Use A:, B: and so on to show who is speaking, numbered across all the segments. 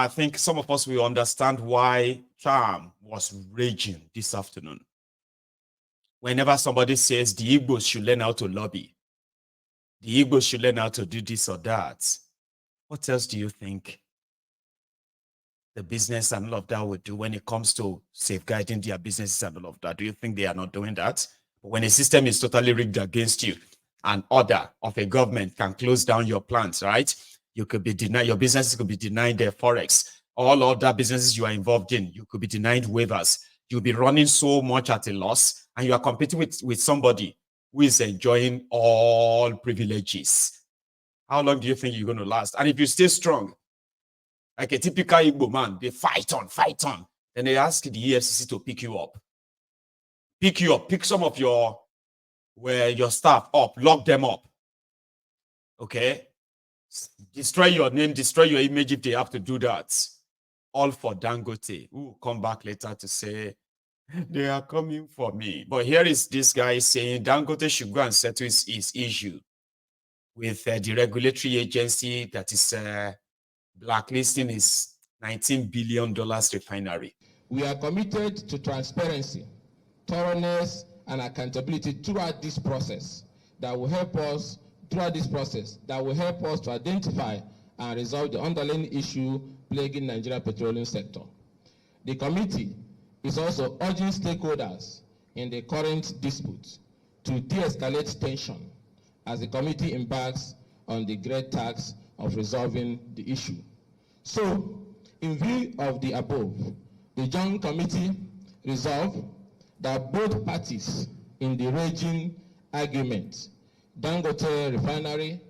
A: I think some of us will understand why Charm was raging this afternoon. Whenever somebody says the Igbos should learn how to lobby, the Igbos should learn how to do this or that, what else do you think the business and all of that would do when it comes to safeguarding their businesses and all of that? Do you think they are not doing that? But when a system is totally rigged against you, an order of a government can close down your plants, right? You could be denied, your businesses could be denied their forex. All other businesses you are involved in, you could be denied waivers. You'll be running so much at a loss, and you are competing with somebody who is enjoying all privileges. How long do you think you're going to last? And if you stay strong, like a typical Igbo man, they fight on. Then they ask the EFCC to pick you up. Pick some of your staff up, lock them up. Okay? Destroy your name, destroy your image if they have to do that. All for Dangote, who will come back later to say, they are coming for me. But here is this guy saying Dangote should go and settle his issue with the regulatory agency that is blacklisting his $19 billion refinery.
B: We are committed to transparency, thoroughness, and accountability throughout this process that will help us to identify and resolve the underlying issue plaguing Nigerian petroleum sector. The committee is also urging stakeholders in the current dispute to de-escalate tension as the committee embarks on the great task of resolving the issue. So, in view of the above, the Joint Committee resolved that both parties in the raging argument, Dangote Refinery,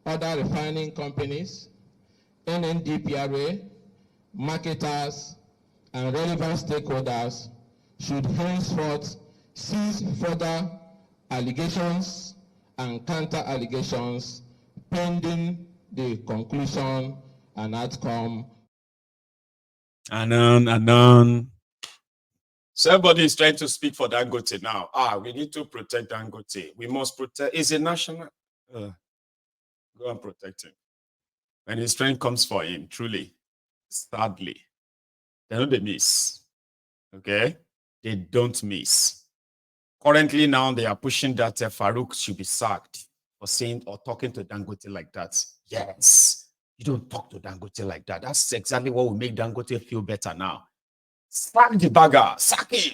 B: other refining companies, NNDPRA, marketers, and relevant stakeholders should henceforth cease further allegations and counter-allegations pending the conclusion and outcome.
A: Anon. So everybody is trying to speak for Dangote now. We need to protect Dangote. We must protect. It's a national. Go and protect him. When his strength comes for him, truly, sadly, they don't miss. Okay? They don't miss. Currently now, they are pushing that Farouk should be sacked for saying or talking to Dangote like that. Yes. You don't talk to Dangote like that. That's exactly what will make Dangote feel better now. Sack the bagger. Sack him.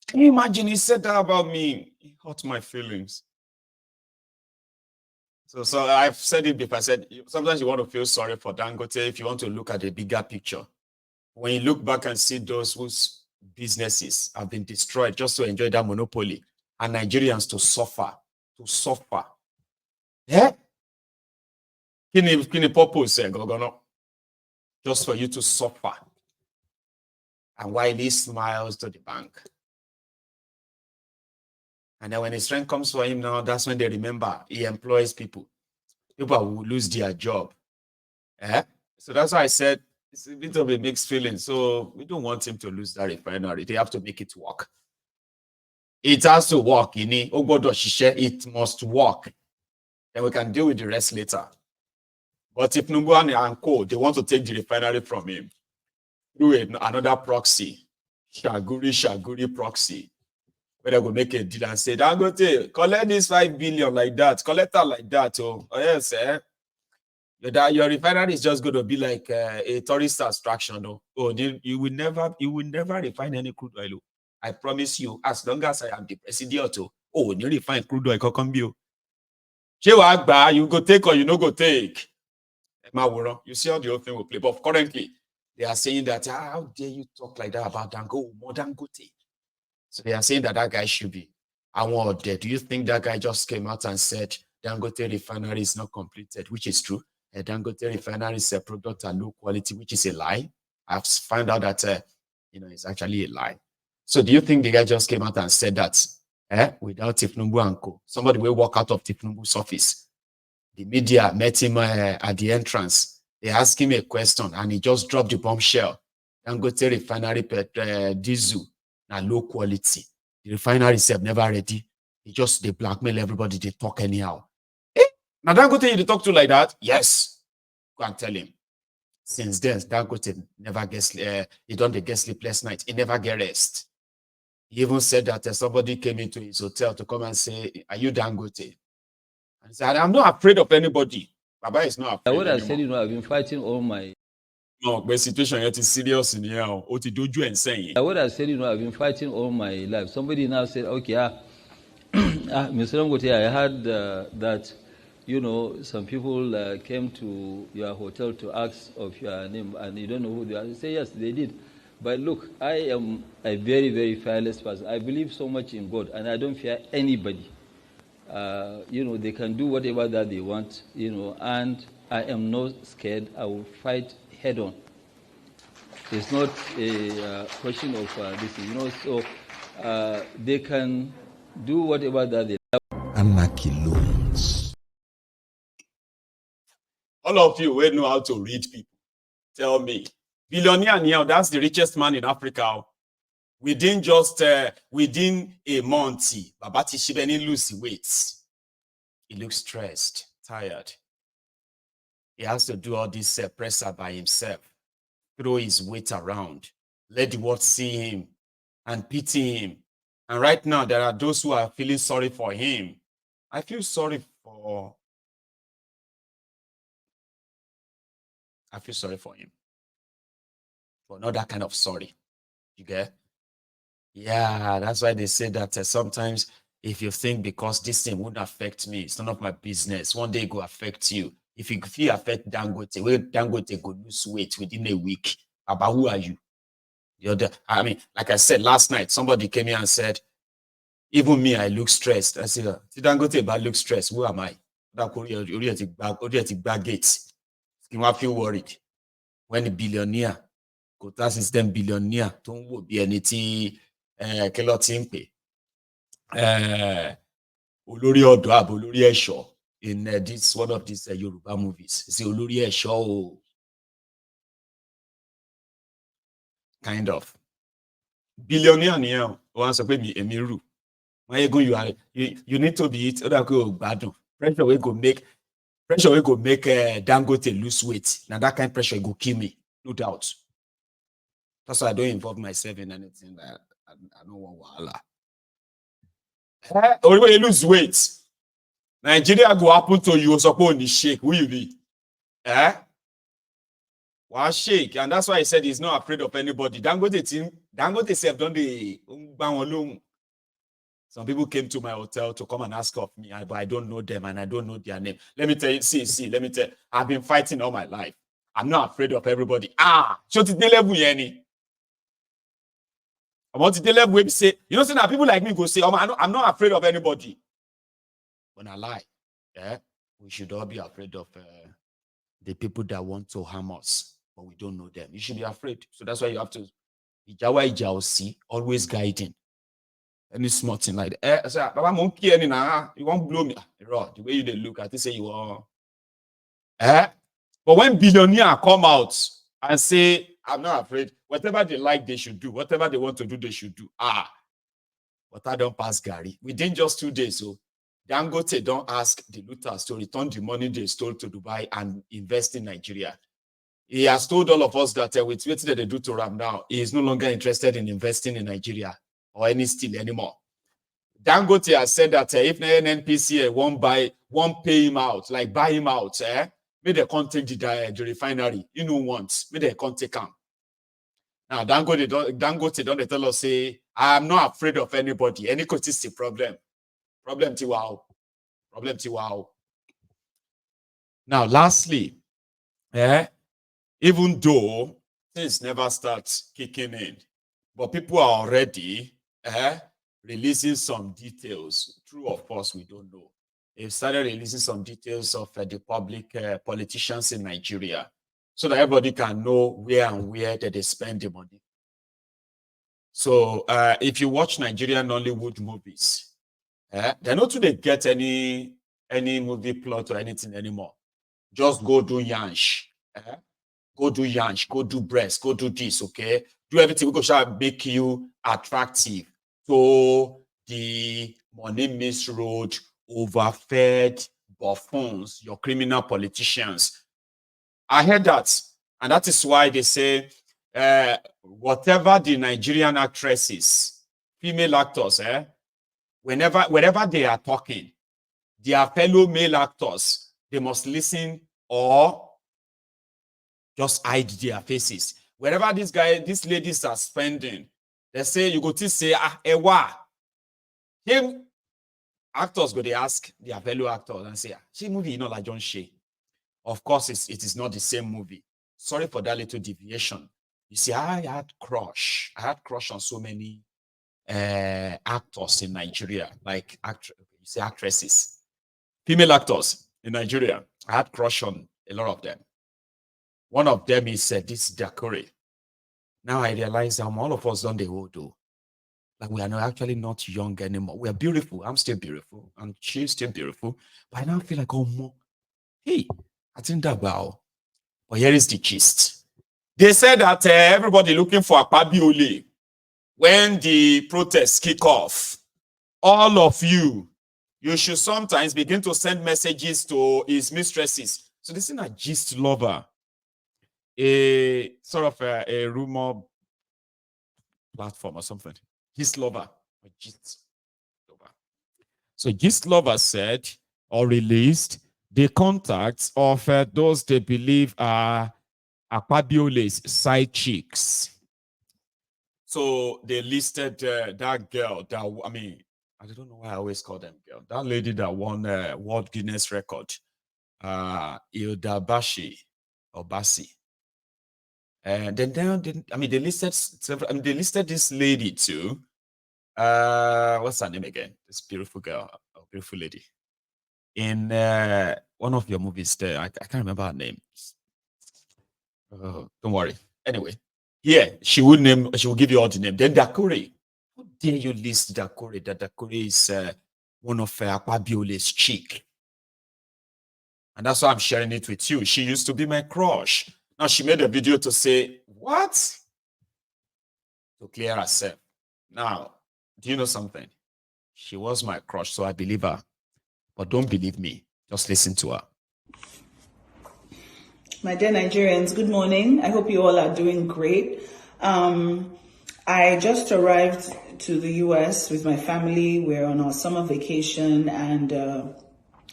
A: Can you imagine he said that about me? It hurt my feelings. So I've said it before. I said, sometimes you want to feel sorry for Dangote if you want to look at the bigger picture. When you look back and see those whose businesses have been destroyed just to enjoy that monopoly, and Nigerians to suffer. Yeah? Kini purpose, just for you to suffer. And while he smiles to the bank. And then when his strength comes for him now, that's when they remember he employs people. People will lose their job. So that's why I said it's a bit of a mixed feeling. So we don't want him to lose that refinery. They have to make it work. It has to work. It must work. Then we can deal with the rest later. But if Numbuan and Co, they want to take the refinery from him through another proxy, Shaguri proxy, where they will make a deal and say, Dangote, collect this 5 billion like that, collect that like that. Oh yes, your refinery is just going to be like a tourist attraction. You will never refine any crude oil. I promise you, as long as I am the president, you refine crude oil, you go take or you no go take. You see how the whole thing will play. But currently, they are saying that, how dare you talk like that about Dangote? So they are saying that guy should be. Do you think that guy just came out and said Dangote refinery is not completed, which is true? Dangote refinery is a product at low quality, which is a lie. I've found out that it's actually a lie. So do you think the guy just came out and said that without Tifnumbu and Co? Somebody will walk out of Tifnumbu's office. The media met him at the entrance. They asked him a question and he just dropped the bombshell. Dangote refinery diesel na low quality. The refinery is never ready. They blackmail everybody. They talk anyhow. Now Dangote you talk to like that? Yes. Go and tell him. Since then, Dangote never gets, he don't get sleepless night. He never get rest. He even said that somebody came into his hotel to come and say, "Are you Dangote?" And he said, "I'm not afraid of anybody." Baba is not afraid
C: What I said,
A: anymore.
C: I've been fighting all my.
A: No, but situation yet is serious in here. What did you and saying?
C: What I said, I've been fighting all my life. Somebody now said, okay, Mr. Dangote, I heard that, some people came to your hotel to ask of your name and you don't know who they are. I say, yes, they did. But look, I am a very, very fearless person. I believe so much in God and I don't fear anybody. They can do whatever that they want, and I am not scared. I will fight head on. It's not a question of this, so they can do whatever that they
D: Anarchy loans.
A: All of you will know how to read people. Tell me. Billionaire Niel, that's the richest man in Africa. Within a month, Babati Shibeni lose weight. He looks stressed, tired. He has to do all this pressure by himself. Throw his weight around. Let the world see him and pity him. And right now, there are those who are feeling sorry for him. I feel sorry for him. But not that kind of sorry. You get? Yeah, that's why they say that sometimes if you think because this thing won't affect me, it's none of my business. One day it will affect you. If you affect Dangote, well, Dangote go lose weight within a week. About who are you? I mean, like I said last night, somebody came here and said, even me, I look stressed. I said, Dangote but look stressed. Who am I? That bag gates. You feel worried when the billionaire quota system billionaire don't wo be anything kilo ti ń pè olórí ọ̀dọ́ àbò olórí ẹ̀ṣọ́ in this one of these Yoruba movies. See olórí ẹ̀ṣọ́ o. Kind of. Billionaire nìyẹn wọ́n sọ pé èmi rù. Wọ́n egun you need to be it ó dà pé o gbádùn. Pressure wey go make Dangote lose weight. Now that kind of pressure go kill me, no doubt. That's why I don't involve myself in anything that I don't want wahala. Or when you lose weight, Nigeria go happen to you, suppose you shake. Who you be? Well, shake. And that's why I said he's not afraid of anybody. Dangote self don't they. Some people came to my hotel to come and ask of me, but I don't know them and I don't know their name. Let me tell you, let me tell you, I've been fighting all my life. I'm not afraid of everybody. So to the level, Yenny. I want to the level where say, say that people like me go say, I'm not afraid of anybody. When I lie, we should all be afraid of the people that want to harm us, but we don't know them. You should be afraid. So that's why you have to always guiding. Any small thing like that. So, Baba monkey, you won't blow me. The way you look, I think say you are. But when billionaire come out and say, I'm not afraid, whatever they like, they should do. Whatever they want to do, they should do. But I don't pass Gary. Within just 2 days, so Dangote don't ask the looters to return the money they stole to Dubai and invest in Nigeria. He has told all of us that with what they do to Ram now, he is no longer interested in investing in Nigeria or any steel anymore. Dangote has said that if NNPC won't pay him out, like buy him out, may they can't take the refinery. May they can't take him. Now, Dangote don't tell us, say, I'm not afraid of anybody. Any cost is the problem. Problem tiwao. Now, lastly, even though things never start kicking in, but people are already releasing some details. True, of course, we don't know. They've started releasing some details of the public politicians in Nigeria so that everybody can know where they spend the money. So if you watch Nigerian Nollywood movies, they're not to get any movie plot or anything anymore. Just go do yansh. Go do yansh, go do breast, go do this, okay? Do everything we go try make you attractive. So the money misroad, overfed buffoons, your criminal politicians. I heard that And that is why they say whatever the Nigerian actresses, female actors, whenever they are talking, their fellow male actors, they must listen or just hide their faces. Wherever these ladies are spending, they say, you go to say, ewa. Him actors go, they ask their fellow actors and say, she movie, you know, like John Shea. Of course, it is not the same movie. Sorry for that little deviation. You see, I had crush on so many actors in Nigeria, like actresses, female actors in Nigeria. I had crush on a lot of them. One of them is this Dakore. Now I realize all of us done the old though. Like we are actually not young anymore. We are beautiful. I'm still beautiful, and she's still beautiful. But I now feel like, oh, more. Hey, I think that well. But here is the gist. They said that everybody looking for Akpabiole when the protests kick off. All of you should sometimes begin to send messages to his mistresses. So this is a GistLover, a sort of a rumor platform or something. GistLover. So GistLover said or released the contacts of those they believe are Akpabiole's side chicks. So they listed that girl that, I mean, I don't know why I always call them girl. That lady that won World Guinness record, Hilda Bashi or Basi. And then they listed several. I mean, they listed this lady too. What's her name again? This beautiful girl, beautiful lady. In one of your movies, there, I can't remember her name. Don't worry. Anyway, yeah, she will give you all the name. Then Dakore. How dare you list Dakore? That Dakore is one of Akpabiole's chick. And that's why I'm sharing it with you. She used to be my crush. Now she made a video to say, what? To clear herself. Now, do you know something? She was my crush, so I believe her. But don't believe me. Just listen to her.
E: My dear Nigerians, good morning. I hope you all are doing great. I just arrived to the US with my family. We're on our summer vacation and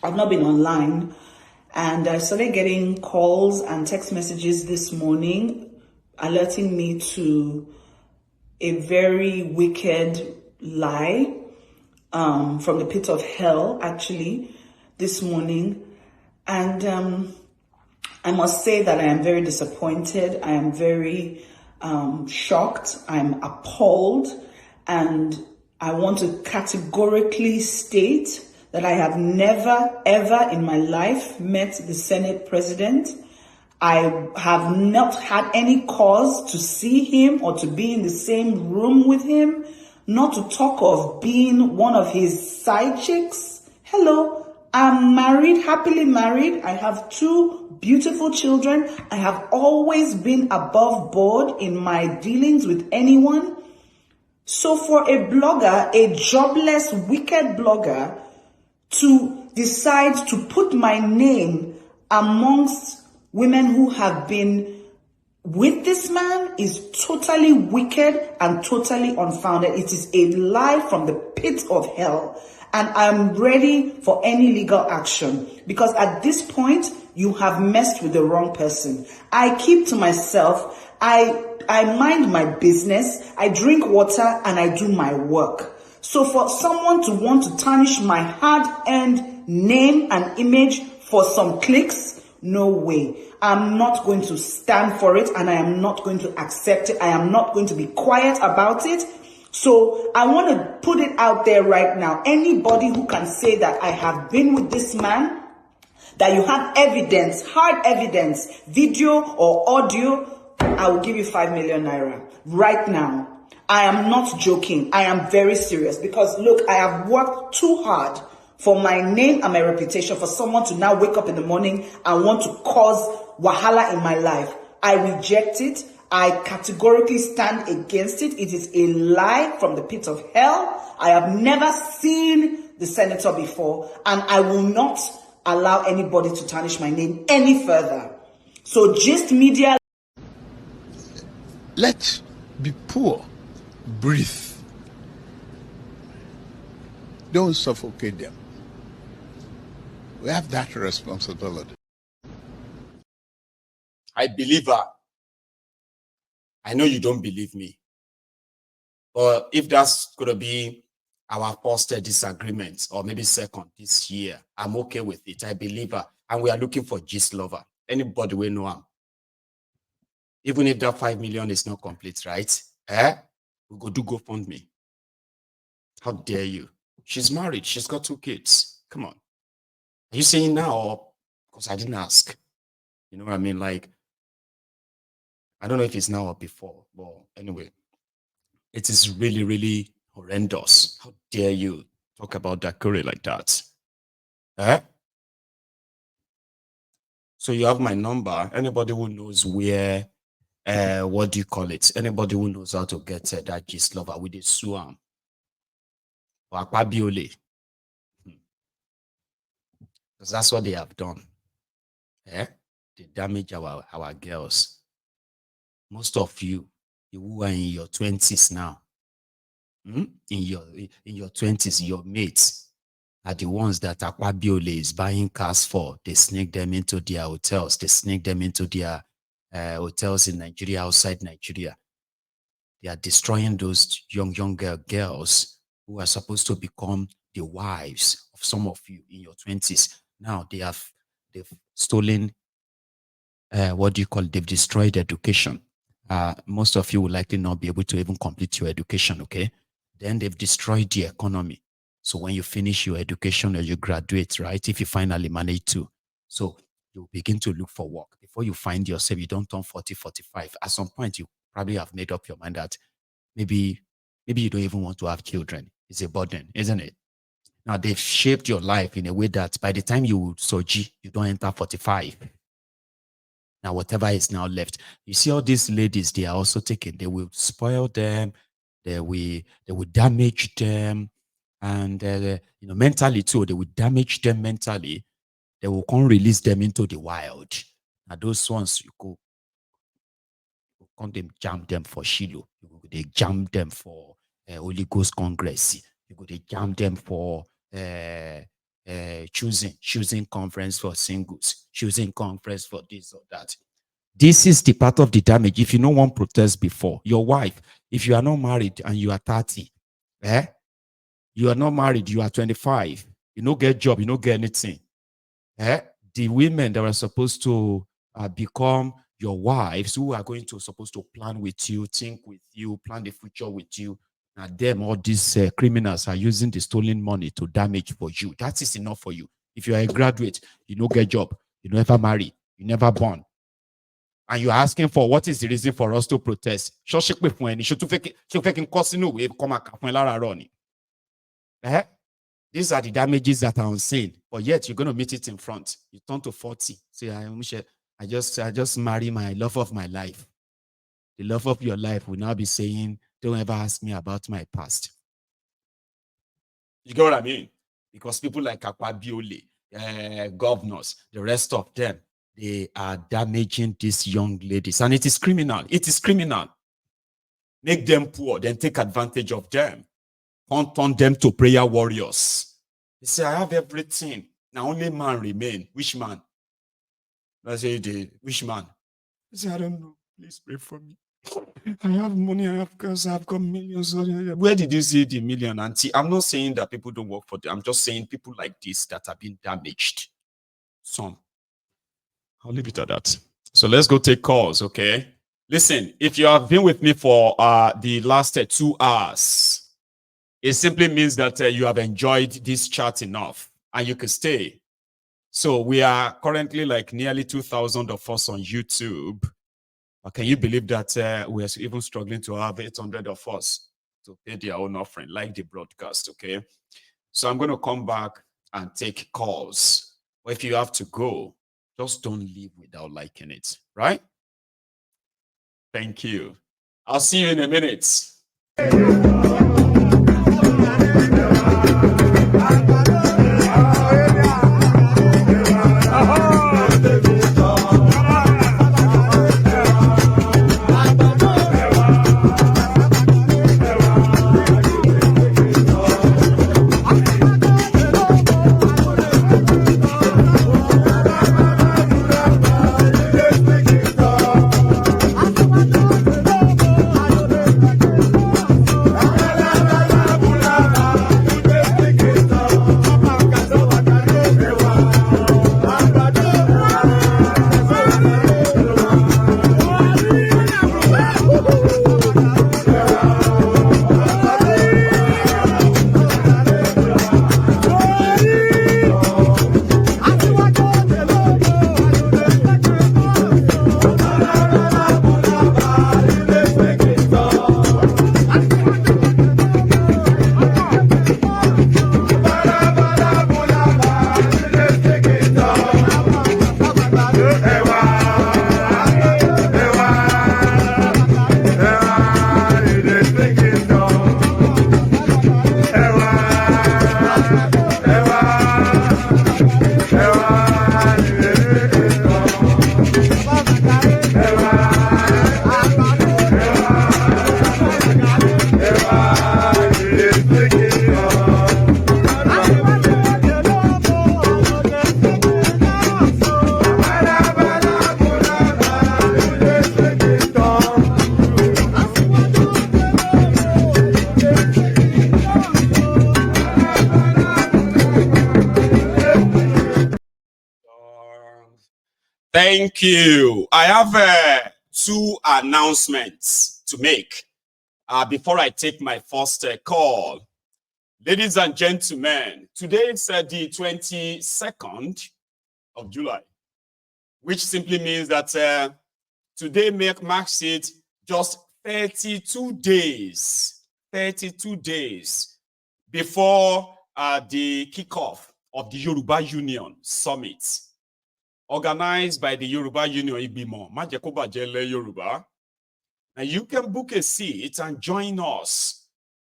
E: I've not been online. And I started getting calls and text messages this morning alerting me to a very wicked lie from the pit of hell, actually, this morning. And I must say that I am very disappointed. I am very shocked. I'm appalled. And I want to categorically state that I have never, ever in my life met the Senate president. I have not had any cause to see him or to be in the same room with him, not to talk of being one of his side chicks. Hello, I'm married, happily married. I have 2 beautiful children. I have always been above board in my dealings with anyone. So for a blogger, a jobless, wicked blogger, to decide to put my name amongst women who have been with this man is totally wicked and totally unfounded. It is a lie from the pit of hell. And I'm ready for any legal action because at this point, you have messed with the wrong person. I keep to myself. I mind my business. I drink water and I do my work. So for someone to want to tarnish my hard-earned name and image for some clicks, no way. I'm not going to stand for it and I am not going to accept it. I am not going to be quiet about it. So I want to put it out there right now. Anybody who can say that I have been with this man, that you have evidence, hard evidence, video or audio, I will give you 5 million naira right now. I am not joking. I am very serious because look, I have worked too hard for my name and my reputation for someone to now wake up in the morning and want to cause wahala in my life. I reject it. I categorically stand against it. It is a lie from the pit of hell. I have never seen the senator before and I will not allow anybody to tarnish my name any further. So Gist Media
F: Let the poor breathe. Don't suffocate them. We have that responsibility.
A: I believe her. I know you don't believe me. But if that's going to be our first disagreement, or maybe second this year, I'm okay with it. I believe her. And we are looking for GistLover. Anybody will know him. Even if that 5 million is not complete, right? We go do GoFundMe. How dare you? She's married. She's got 2 kids. Come on. Are you saying now, or because I didn't ask? You know what I mean? Like, I don't know if it's now or before, but anyway, it is really, really horrendous. How dare you talk about Dakore like that? So you have my number. Anybody who knows where, what do you call it? Anybody who knows how to get that GistLover with the Suam or Akpabiole. Because that's what they have done. They damage our girls. Most of you who are in your 20s now, in your 20s, your mates are the ones that Akpabiole is buying cars for. They sneak them into their hotels. They sneak them into their hotels in Nigeria, outside Nigeria. They are destroying those young girls who are supposed to become the wives of some of you in your 20s. Now they've stolen, they've destroyed education. Most of you will likely not be able to even complete your education, okay? Then they've destroyed the economy. So when you finish your education or you graduate, right, if you finally manage to, so you begin to look for work. Before you find yourself, you don't turn 40, 45. At some point, you probably have made up your mind that maybe you don't even want to have children. It's a burden, isn't it? Now, they've shaped your life in a way that by the time you soji, you don't enter 45. Now, whatever is now left, you see all these ladies, they are also taken. They will spoil them. They will damage them. And, mentally too, they will damage them mentally. They will come release them into the wild. Now, those ones, you go them jam them for Shiloh. You go, they jam them for Holy Ghost Congress. You go, they jam them for choosing conference for singles, choosing conference for this or that. This is the part of the damage. If you know one protest before, your wife, if you are not married and you are 30, you are not married, you are 25, you don't get job, you don't get anything. The women that are supposed to become your wives, who are going to supposed to plan with you, think with you, plan the future with you, and them, all these criminals are using the stolen money to damage for you. That is enough for you. If you are a graduate, you don't get job, you never marry, you never born, and you're asking for what is the reason for us to protest. These are the damages that are unseen, but yet you're going to meet it in front. You turn to 40. Say, I just marry my love of my life. The love of your life will now be saying, don't ever ask me about my past. You get what I mean? Because people like Akpabiole, governors, the rest of them, they are damaging these young ladies. And it is criminal. It is criminal. Make them poor, then take advantage of them. Don't turn them to prayer warriors. They say, I have everything. Now only man remain. Which man? I say, which man? I say, I don't know. Please pray for me. I have money, I have cars, I've got millions. Where did you see the million, auntie? I'm not saying that people don't work for them. I'm just saying people like this that have been damaged. Some. I'll leave it at that. So let's go take calls, okay? Listen, if you have been with me for the last 2 hours, it simply means that you have enjoyed this chat enough and you can stay. So we are currently like nearly 2,000 of us on YouTube. Can you believe that we are even struggling to have 800 of us to pay their own offering, like the broadcast, okay? So I'm going to come back and take calls. Or if you have to go, just don't leave without liking it, right? Thank you. I'll see you in a minute. Thank you. I have two announcements to make before I take my first call. Ladies and gentlemen, today is the 22nd of July, which simply means that today marks it just 32 days before the kickoff of the Yoruba Union Summit, organized by the Yoruba Union Ibimo, Majekoba Jele Yoruba. Now you can book a seat and join us,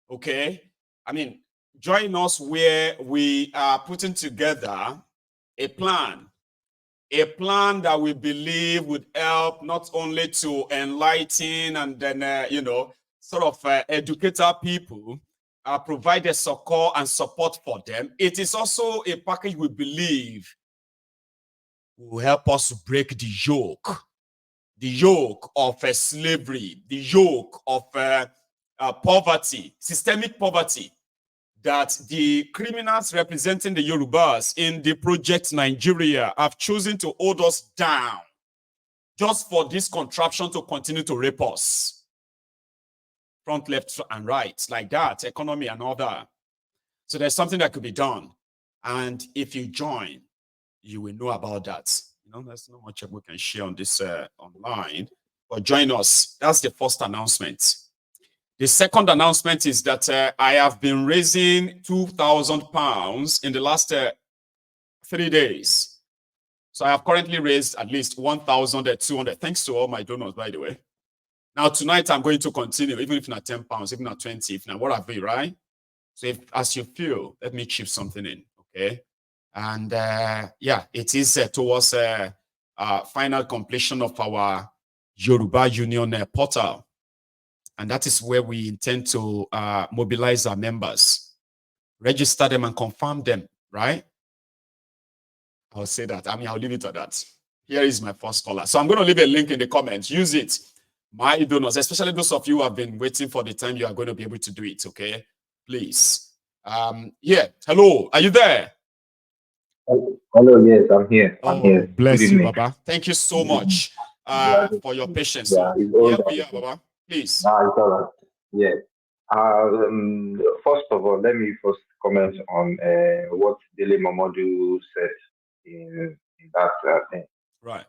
A: okay? I mean, join us where we are putting together a plan that we believe would help not only to enlighten and then, sort of educate our people, provide a succor and support for them. It is also a package we believe will help us break the yoke of slavery, the yoke of poverty, systemic poverty that the criminals representing the Yorubas in the Project Nigeria have chosen to hold us down just for this contraption to continue to rape us. Front, left, and right, like that, economy and all that. So there's something that could be done. And if you join, you will know about that. You know, there's not much we can share on this online, but join us. That's the first announcement. The second announcement is that I have been raising £2,000 in the last 3 days. So I have currently raised at least 1,200. Thanks to all my donors, by the way. Now tonight I'm going to continue, even if not £10, even not 20, if not whatever, right? So if, as you feel, let me chip something in, okay? And yeah, it is towards final completion of our Yoruba Union portal. And that is where we intend to mobilize our members, register them and confirm them, right? I'll say that. I mean, I'll leave it at that. Here is my first caller. So I'm going to leave a link in the comments. Use it. My donors, especially those of you who have been waiting for the time you are going to be able to do it, okay? Please. Yeah. Hello. Are you there?
G: Hello, yes, I'm here. I'm here.
A: Bless
G: Good
A: you,
G: evening.
A: Baba. Thank you so much for your patience.
G: Yeah,
A: So
G: it's all
A: here
G: right.
A: we are, Baba. Please.
G: It's all right. Yes. First of all, let me first comment on what Dele Momodu said in that thing.
A: Right.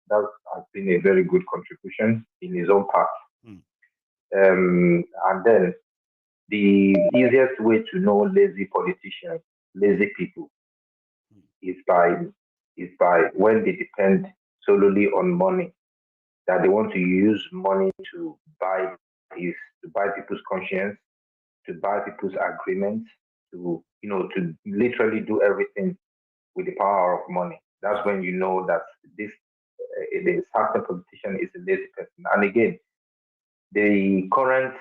G: That has been a very good contribution in his own part. And then the easiest way to know lazy politicians, lazy people, is by when they depend solely on money, that they want to use money to buy people's conscience, to buy people's agreements, to literally do everything with the power of money. That's when you know that this the certain politician is a lazy person. And again, the current